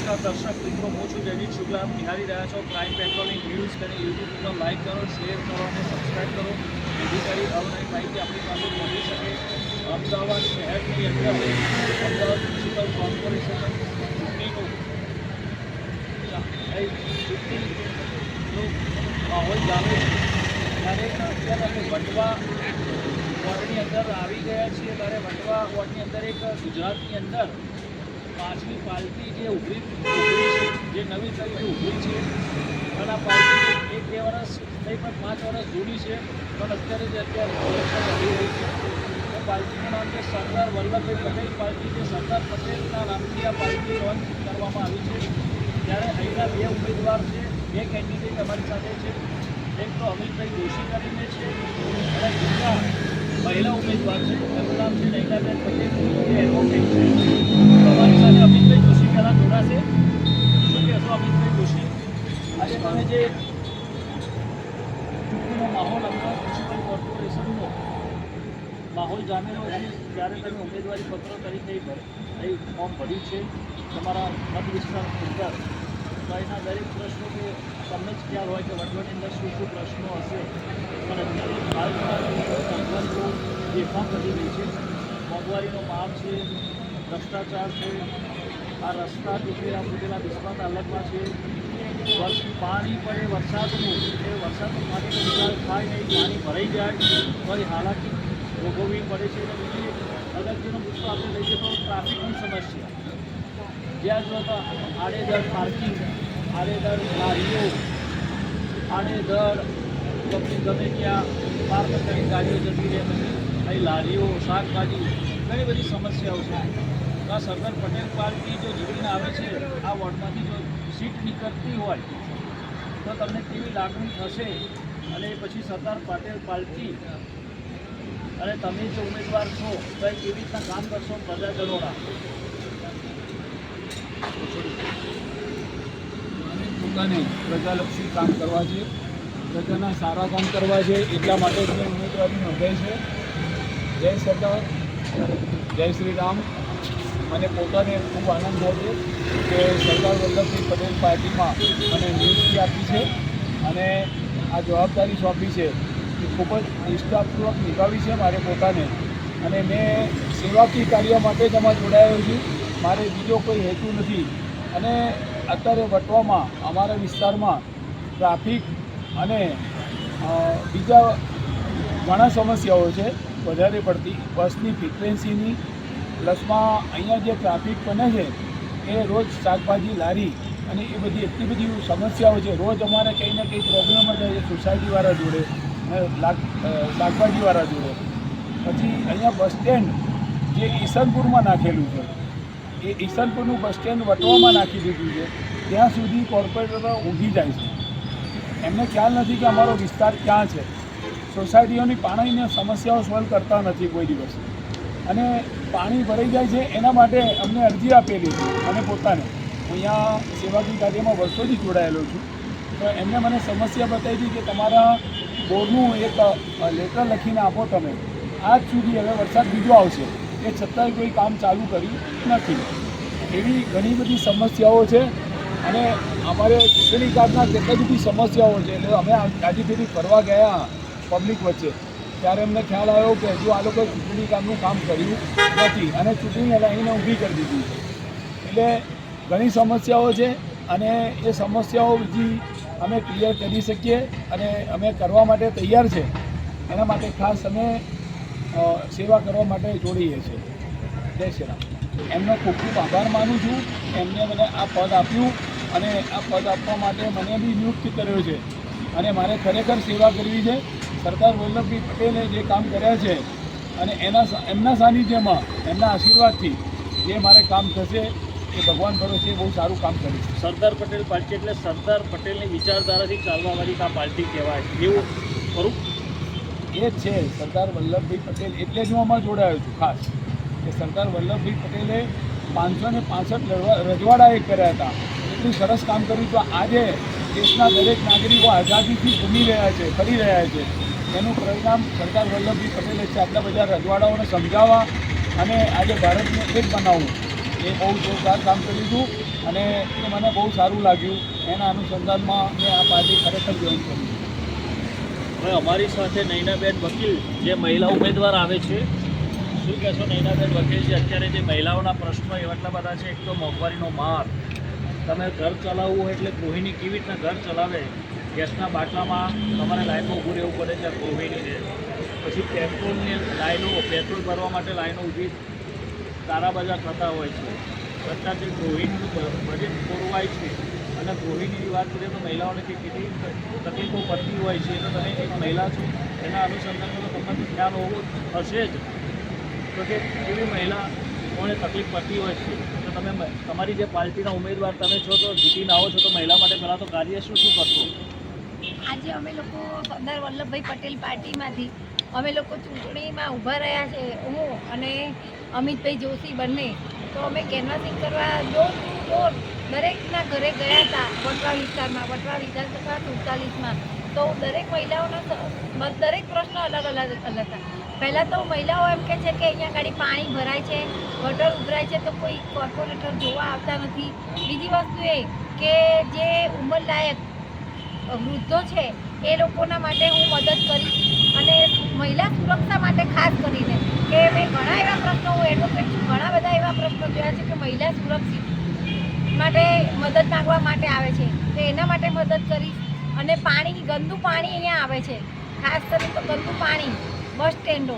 નમસ્કાર દર્શક મિત્રો, હું છું જયદીપ શુક્લા. આપ નિહાળી રહ્યા છો ક્રાઇમ પેટ્રોલિંગ ન્યૂઝ. અને યુટ્યુબ પર લાઇક કરો, શેર કરો અને સબસ્ક્રાઈબ કરો, જેથી કરી અવનવી માહિતી આપણી પાસે પહોંચી શકે. અમદાવાદ શહેરની અંદર અમદાવાદ મ્યુનિસિપલ કોર્પોરેશન ચૂંટણીનો માહોલ જામે છે. ત્યારે અત્યારે અમે વટવા વોર્ડની અંદર આવી ગયા છીએ. ત્યારે વટવા વોર્ડની અંદર એક ગુજરાતની અંદર પાંચમી પાર્ટી જે ઉભરી છે, જે નવી તરીકે ઉભરી છે, અને આ પાર્ટી 1-2 વર્ષ નહીં પણ 5 વર્ષ જૂની છે. પણ અત્યારે ઇલેક્શન લડી રહી છે. એ પાર્ટીનું નામ છે સરદાર વલ્લભભાઈ પટેલ પાર્ટી. જે સરદાર પટેલના નામથી આ પાર્ટી લોન્ચ કરવામાં આવી છે. ત્યારે અહીંના 2 ઉમેદવાર છે, 2 કેન્ડિડેટ અમારી સાથે છે. એક તો અમિતભાઈ જોશી કરીને છે અને બીજા મહિલા ઉમેદવાર છે, એમનું નામ છે નૈનાબેન પટેલ, જે એડવોકેટ છે. તમારી સાથે અમિતભાઈ જોશી પહેલાં જોડાશે. શું કહેશો અમિતભાઈ જોશી? આજે તમે જે ચૂંટણીનો માહોલ અમદાવાદ મ્યુનિસિપલ કોર્પોરેશનનો માહોલ જામેલો છે, ત્યારે તમે ઉમેદવારી પત્રો તરીકે અહીં ફોર્મ ભર્યું છે તમારા મત વિસ્તારની અંદર. તો એના દરેક પ્રશ્નો કે તમને જ ખ્યાલ હોય કે વટવાની અંદર શું શું પ્રશ્નો હશે. પણ અત્યારે હાલમાં મોંઘવારી બેફામ વધી ગઈ છે. મોંઘવારીનો માપ છે, ભ્રષ્ટાચાર છે, આ રસ્તા તૂટેલા બિસ્માત હાલતમાં છે. પાણી પડે વરસાદનું, એ વરસાદનું પાણીનો નિકાલ થાય નહીં, પાણી ભરાઈ જાય તો એ હાલાકી ભોગવવી પડે છે. અને બીજી અગત્યનો મુદ્દો આપણે લઈએ તો ટ્રાફિકની સમસ્યા. જ્યાં જો તો આડેધડ પાર્કિંગ, આડેધડ લારીઓ, આડેધડ ગમે ત્યાં પાર્ક કરી ગાડીઓ જતી રહે, પછી અહીં લારીઓ, શાકભાજી, ઘણી બધી સમસ્યાઓ છે. તો આ સરદાર પટેલ પાર્ટી જો જીતીને આવે છે, આ વોર્ડમાંથી જો સીટ નીકળતી હોય તો તમને કેવી લાગણી થશે? અને પછી સરદાર પટેલ પાર્ટી અને તમે જે ઉમેદવાર છો તો એ કેવી રીતના કામ કરશો પ્રજાજનોના? પોતાને પ્રજાલક્ષી કામ કરવા છે, પ્રજાના સારા કામ કરવા છે, એટલા માટે જ મેં ઉમેદવારી નોંધાઈ છે. જય સરદાર, જય શ્રી રામ. મને પોતાને ખૂબ આનંદ થાય છે કે સરદાર વલ્લભભાઈ પટેલ પાર્ટીમાં મને નિયુક્તિ આપી છે અને આ જવાબદારી સોંપી છે એ ખૂબ જ નિષ્ઠાપૂર્વક નિભાવી છે મારે પોતાને. અને મેં સેવાકીય કાર્ય માટે જ આમાં જોડાયો છું. મારે બીજો કોઈ હેતુ નથી. અને અત્યારે વટવામાં અમારા વિસ્તારમાં ટ્રાફિક અને બીજા ઘણા સમસ્યાઓ છે વધારે પડતી. બસની ફ્રિકવન્સીની, પ્લસમાં અહીંયા જે ટ્રાફિક બને છે એ રોજ શાકભાજી લારી અને એ બધી એટલી બધી સમસ્યાઓ છે. રોજ અમારે કંઈ ને કંઈ પ્રોબ્લેમ જ થાય છે સોસાયટીવાળા જોડે અને શાકભાજીવાળા જોડે. પછી અહીંયા બસ સ્ટેન્ડ જે ઈસનપુરમાં નાખેલું છે, એ ઈસનપુરનું બસ સ્ટેન્ડ વટવામાં નાખી દીધું છે. ત્યાં સુધી કોર્પોરેટરો ઊંઘી જાય છે. એમને ખ્યાલ નથી કે અમારો વિસ્તાર ક્યાં છે. સોસાયટીઓની પાણીની સમસ્યાઓ સોલ્વ કરતા નથી કોઈ દિવસ. અને પાણી ભરાઈ જાય છે એના માટે અમને અરજી આપેલી અને પોતાને અહીંયા સેવાકીય કાર્યમાં વર્ષોથી જોડાયેલો છું. તો એમને મને સમસ્યા બતાવી હતી કે તમારા બોરનું એક લેટર લખીને આપો તમે. આજ સુધી હવે વરસાદ બીજો આવશે એ છતાંય કોઈ કામ ચાલુ કર્યું નથી. એવી ઘણી બધી સમસ્યાઓ છે. અને અમારે ચૂંટણી કાર્ડના કેટલી બધી સમસ્યાઓ છે. એટલે અમે આજે ફેરી ફરવા ગયા પબ્લિક વચ્ચે, ત્યારે અમને ખ્યાલ આવ્યો કે હજુ આ લોકોએ ચૂંટણી કાર્ડનું કામ કર્યું નથી અને ચૂંટણી લાઈને ઊભી કરી દીધી છે. એટલે ઘણી સમસ્યાઓ છે અને એ સમસ્યાઓ બીજી અમે ક્લિયર કરી શકીએ અને અમે કરવા માટે તૈયાર છે. એના માટે ખાસ અમે સેવા કરવા માટે જોડીએ છીએ. જય શ્રી રામ. એમનો ખૂબ ખૂબ આભાર માનું છું. એમને મને આ પદ આપ્યું અને આ પદ આપવા માટે મને બી નિયુક્ત કર્યો છે અને મારે ખરેખર સેવા કરવી છે. સરદાર વલ્લભભાઈ પટેલે જે કામ કર્યા છે અને એમના સાનિધ્યમાં, એમના આશીર્વાદથી જે મારે કામ થશે એ ભગવાન ભરોસે બહુ સારું કામ કરીશ. સરદાર પટેલ પાર્ટી એટલે સરદાર પટેલની વિચારધારાથી ચાલવાવાળી આ પાર્ટી કહેવાય, એવું ખરું? એ જ છે સરદાર વલ્લભભાઈ પટેલ. એટલે જ હું આમાં જોડાયો છું ખાસ, કે સરદાર વલ્લભભાઈ પટેલે 565 રજવાડા એક કર્યા હતા. એટલું સરસ કામ કર્યું. તો આજે દેશના દરેક નાગરિકો આઝાદીથી ઘૂમી રહ્યા છે, ફરી રહ્યા છે. એનું પરિણામ સરદાર વલ્લભભાઈ પટેલે છે. આટલા બધા રજવાડાઓને સમજાવવા અને આજે ભારતને એક બનાવવું, એ બહુ જોરદાર કામ કર્યું હતું. અને એ મને બહુ સારું લાગ્યું. એના અનુસંધાનમાં મેં આ પાર્ટી ખરેખર જોઈન કરી. હવે અમારી સાથે નૈનાબેન વકીલ જે મહિલા ઉમેદવાર આવે છે, શું કહેશો નૈનાબેન વકીલ? જે અત્યારે જે મહિલાઓના પ્રશ્નો એટલા બધા છે. એક તો મોંઘવારીનો માર, તમે ઘર ચલાવવું હોય એટલે ગૃહિણી કેવી રીતના ઘર ચલાવે? ગેસના બાટલામાં તમારે લાઈનમાં ઊભું રહેવું પડે છે ગૃહિણીને. પછી પેટ્રોલની લાઈનો, પેટ્રોલ ભરવા માટે લાઈનો ઊભી તારાબજાર થતા હોય છે. છતાં જે ગૃહિણીનું બજેટ પૂરવાય છે અને ગૃહિણીની વાત કરીએ તો મહિલાઓને કેટલી તકલીફો પડતી હોય છે. તો તમે એક મહિલા છો, એના અનુસંધાનમાં તો તમને ખ્યાલ હોવો હશે જ તો કે કેવી મહિલાઓને તકલીફ પડતી હોય છે. તો તમે તમારી જે પાર્ટીના ઉમેદવાર તમે છો, તો જીતીને આવો છો, તો મહિલા માટે પહેલાં તો કાર્ય શું કરશો? આજે અમે લોકો સરદાર વલ્લભભાઈ પટેલ પાર્ટીમાંથી અમે લોકો ચૂંટણીમાં ઊભા રહ્યા છે. હું અને અમિતભાઈ જોશી બંને. તો અમે કેનવાસિંગ કરવા ડોર ટુ ડોર દરેકના ઘરે ગયા હતા. વટવા વિસ્તારમાં, વટવા વિધાનસભા 47માં. તો દરેક મહિલાઓના દરેક પ્રશ્નો અલગ અલગ હતા. પહેલાં તો મહિલાઓ એમ કહે છે કે અહીંયા ગાડી પાણી ભરાય છે, ગટર ઉભરાય છે, તો કોઈ કોર્પોરેટર જોવા આવતા નથી. બીજી વસ્તુ એ કે જે ઉંમરલાયક વૃદ્ધો છે એ લોકોના માટે હું મદદ કરીશ. અને મહિલા સુરક્ષા માટે ખાસ કરીને કે મેં ઘણા એવા પ્રશ્નો, હું એડવોકેટ છું, ઘણા બધા એવા પ્રશ્નો જોયા છે કે મહિલા સુરક્ષિત માટે મદદ માંગવા માટે આવે છે, તો એના માટે મદદ કરીશ. અને પાણી, ગંદુ પાણી અહીંયા આવે છે, ખાસ કરીને તો ગંદુ પાણી, બસ સ્ટેન્ડો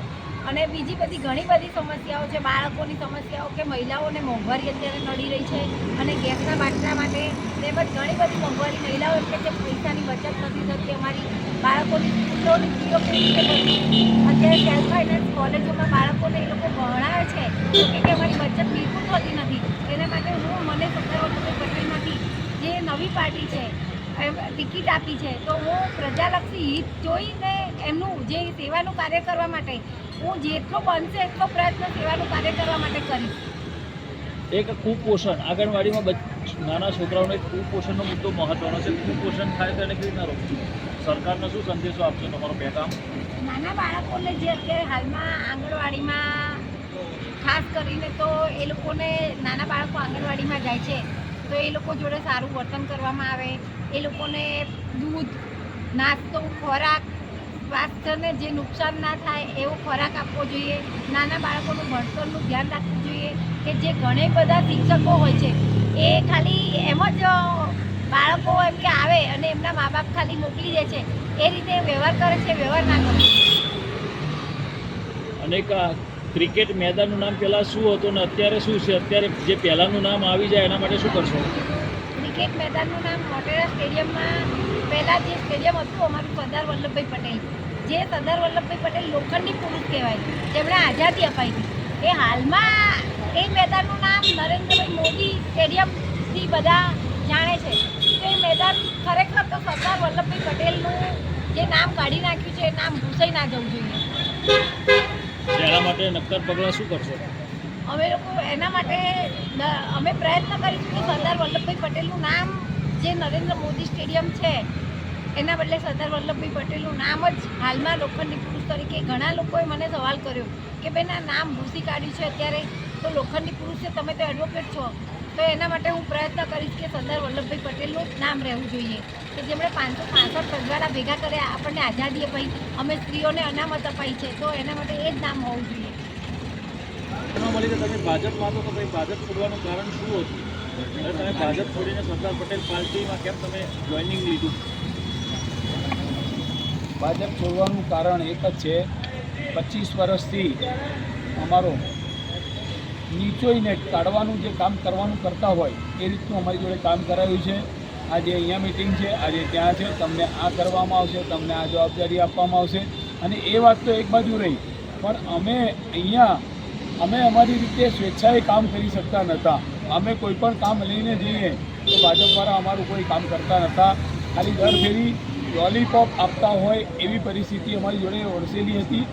અને બીજી બધી ઘણી બધી સમસ્યાઓ છે. બાળકોની સમસ્યાઓ કે મહિલાઓને મોંઘવારી અત્યારે નડી રહી છે અને ગેસના બાટલા માટે તેમજ ઘણી બધી મોંઘવારી. મહિલાઓ એમ કે પૈસાની બચત નથી થતી. અમારી બાળકોની સ્કૂલોની ફીઓ કેવી રીતે ભરવી? અત્યારે સેલ્ફ ફાઇનાન્સ કોલેજોમાં બાળકોને એ લોકો ભણાવે છે તો કે અમારી બચત બિલકુલ થતી નથી. એના માટે મને સરદાર વલ્લભભાઈ પટેલમાંથી જે નવી પાર્ટી છે ટિકિટ આપી છે, તો હું પ્રજાલક્ષી હિત જોઈને એમનું જે સેવાનું કાર્ય કરવા માટે હું જેટલો બનશે એટલો પ્રયત્ન સેવાનું કાર્ય કરવા માટે કરીશ. એક કુપોષણ, આંગણવાડીમાં નાના છોકરાઓને કુપોષણનો મુદ્દો મહત્વનો છે. કુપોષણ થાય તો એને કેવી રીતના રોકવું? સરકારને શું સંદેશો આપશો તમારો પહેગામ? નાના બાળકોને જે અત્યારે હાલમાં આંગણવાડીમાં ખાસ કરીને તો એ લોકોને, નાના બાળકો આંગણવાડીમાં જાય છે તો એ લોકો જોડે સારું વર્તન કરવામાં આવે. એ લોકોને દૂધ, નાસ્તો, ખોરાક, સ્વાસ્થ્યને જે નુકસાન ના થાય એવો ખોરાક આપવો જોઈએ. નાના બાળકોનું ભણતરનું ધ્યાન રાખવું જોઈએ. કે જે ઘણા બધા શિક્ષકો હોય છે એ ખાલી એમ જ બાળકો એમ કે આવે અને એમના મા બાપ ખાલી મોકલી દે છે, એ રીતે વ્યવહાર કરે છે, વ્યવહાર ના કરે. અને ક્રિકેટ મેદાનનું નામ પહેલાં શું હતું ને અત્યારે શું છે? અત્યારે જે પહેલાંનું નામ આવી જાય એના માટે શું કરશો? ક્રિકેટ મેદાનનું નામ મોટેરા સ્ટેડિયમમાં, પહેલાં જે સ્ટેડિયમ હતું અમારું સરદાર વલ્લભભાઈ પટેલ, જે સરદાર વલ્લભભાઈ પટેલ લોખંડી પુરુષ કહેવાય, જેમણે આઝાદી અપાઈ હતી, એ હાલમાં એ મેદાનનું નામ નરેન્દ્રભાઈ મોદી સ્ટેડિયમથી બધા જાણે છે. તો એ મેદાન ખરેખર તો સરદાર વલ્લભભાઈ પટેલનું જે નામ કાઢી નાખ્યું છે એ નામ ભૂસાઈ ના જવું જોઈએ. એના માટે નક્કર પગલાં શું કરશો? અમે લોકો એના માટે અમે પ્રયત્ન કરીશું કે સરદાર વલ્લભભાઈ પટેલનું નામ, જે નરેન્દ્ર મોદી સ્ટેડિયમ છે એના બદલે સરદાર વલ્લભભાઈ પટેલનું નામ જ હાલમાં લોખંડી પુરુષ તરીકે. ઘણા લોકોએ મને સવાલ કર્યો કે બેન આ નામ ભૂસી કાઢ્યું છે અત્યારે, તો લોખંડી પુરુષ છે, તમે તો એડવોકેટ છો, તો એના માટે હું પ્રયત્ન કરીશ કે સરદાર વલ્લભભાઈ પટેલનું જ નામ રહેવું જોઈએ. કે જેમણે 565 રજવાડા ભેગા કર્યા, આપણને આઝાદી અપાઈ, અમે સ્ત્રીઓને અનામત અપાઈ છે, તો એના માટે એ જ નામ હોવું જોઈએ. એમાં મળી કે તમે ભાજપમાં હતો તો ભાઈ ભાજપ છોડવાનું કારણ શું હતું? અને તમે ભાજપ છોડીને સરદાર પટેલ પાર્ટીમાં કેમ તમે જોઈનિંગ લીધું? ભાજપ છોડવાનું કારણ એક જ છે, 25 વર્ષથી અમારો નીચોઈને કાઢવાનું જે કામ કરવાનું કરતા હોય એ રીતનું અમારી જોડે કામ કરાયું છે. આજે અહીંયા મિટિંગ છે, આજે ત્યાં છે, તમને આ કરવામાં આવશે, તમને આ જવાબદારી આપવામાં આવશે. અને એ વાત તો એક બાજુ રહી, પણ અમે અમારી રીતે સ્વેચ્છાએ કામ કરી શકતા નહોતા. અમે કોઈ પણ કામ લઈને જઈએ તો ભાજપવાળા અમારું કોઈ કામ કરતા નહોતા. ખાલી દર ફેરી લોલીપોપ આપતા હોય એવી પરિસ્થિતિ અમારી જોડે વરસેલી હતી.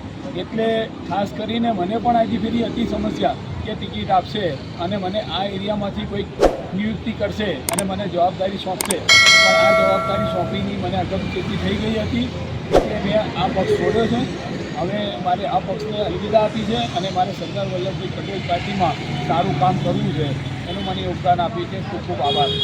એટલે ખાસ કરીને મને પણ આજે ફેરી હતી સમસ્યા કે ટિકિટ આપશે અને મને આ એરિયામાંથી કોઈ નિયુક્તિ કરશે અને મને જવાબદારી સોંપશે, પણ આ જવાબદારી સોંપીની મને અગમચેતી થઈ ગઈ હતી. એટલે મેં આ પક્ષ છોડ્યો છે. હવે મારે આ પક્ષને અલવિદા આપી છે અને મારે સરદાર વલ્લભભાઈ પટેલ પાર્ટીમાં સારું કામ કરવું છે. એનું મને યોગદાન આપ્યું છે. ખૂબ ખૂબ આભાર.